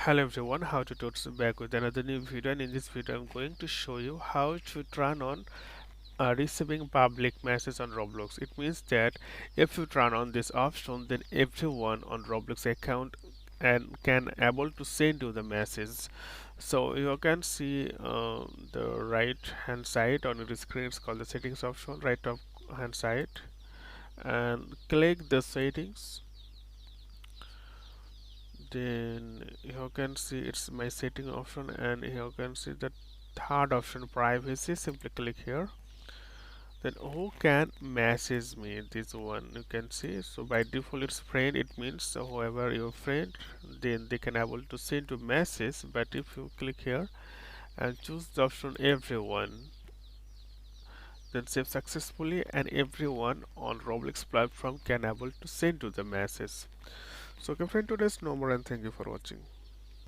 Hello everyone, how to totes back with another new video, and in this video I'm going to show you how to turn on receiving public message on Roblox. It means that if you turn on this option, then everyone on Roblox account and can able to send you the message. So you can see the right hand side on your screen. It's called the settings option, right top hand side, and click the settings. Then you can see it's my setting option, and you can see the third option, privacy. Simply click here. Then who can message me? This one you can see. So by default it's friend. It means whoever your friend, then they can able to send you message. But if you click here and choose the option everyone, then save successfully, and everyone on Roblox platform can able to send you the message. So okay friend, today's no more, and thank you for watching.